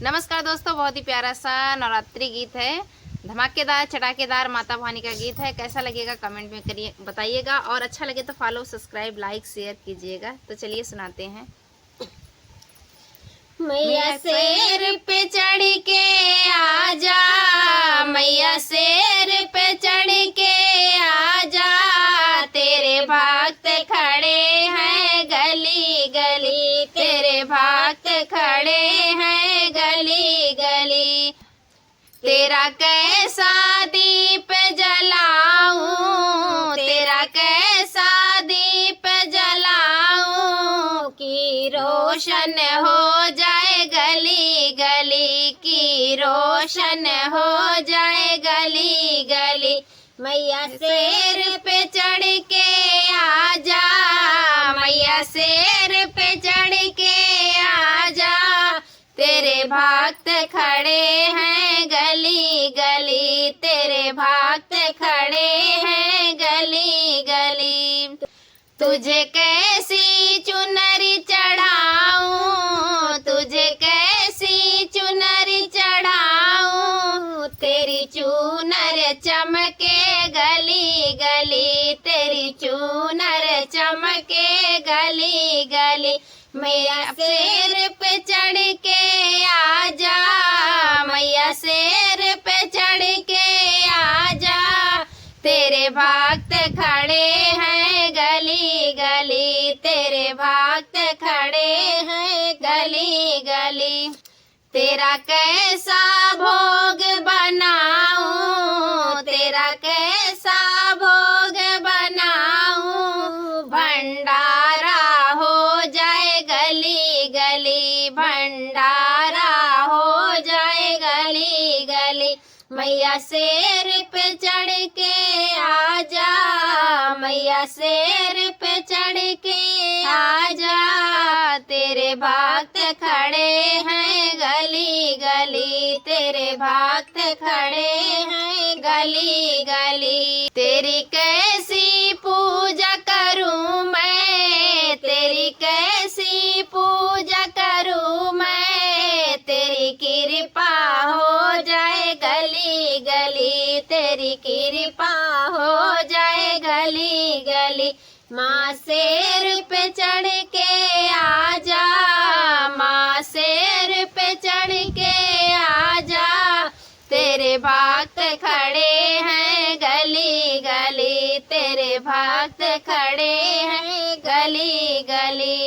नमस्कार दोस्तों, बहुत ही प्यारा सा नवरात्रि गीत है, धमाकेदार चटाकेदार माता भवानी का गीत है। कैसा लगेगा कमेंट में करिए, बताइएगा, और अच्छा लगे तो फॉलो सब्सक्राइब लाइक शेयर कीजिएगा। तो चलिए सुनाते हैं। मैया शेर पे चढ़ के आजा, मैया शेर पे चढ़ के आजा, तेरे भक्त खड़े हैं गली गली, तेरे भक्त खड़े हैं गली गली। तेरा कैसा दीप जलाऊं, तेरा कैसा दीप जलाऊं, कि रोशन हो जाए गली गली, की रोशन हो जाए गली गली। मैया शेर पे चढ़ के आजा, मैया शेर पे चढ़ के आजा, तेरे भक्त खड़े हैं गली गली, तेरे भक्त खड़े हैं गली गली। तुझे कैसी चुनरी चढ़ाऊं, तुझे कैसी चुनरी चढ़ाऊं, तेरी चुनर चमके गली गली, तेरी चुनर चमके गली गली। मैया शेर पे चढ़ के आजा, मैया शेर पे चढ़ के आजा, तेरे भक्त खड़े हैं गली गली, तेरे भक्त खड़े हैं गली गली। तेरा कैसा भोग बनाऊं, तेरा कैसा भोग बनाऊं, भंडारा हो जाए गली गली, भंडारा हो जाए गली गली। मैया शेर पे चढ़ के आजा, मैया शेर पे चढ़ के आजा, तेरे भक्त खड़े हैं गली गली, तेरे भक्त खड़े हैं गली गली। तेरी कैसी पूजा करूं मैं, तेरी कैसी पूजा करूं मैं, तेरी कृपा हो जाए गली गली, तेरी कृपा हो जाए गली गली। माँ शेर पे चढ़ के आजा, माँ शेर पे चढ़ के आजा, तेरे भक्त खड़े हैं गली गली, तेरे भक्त खड़े हैं गली गली।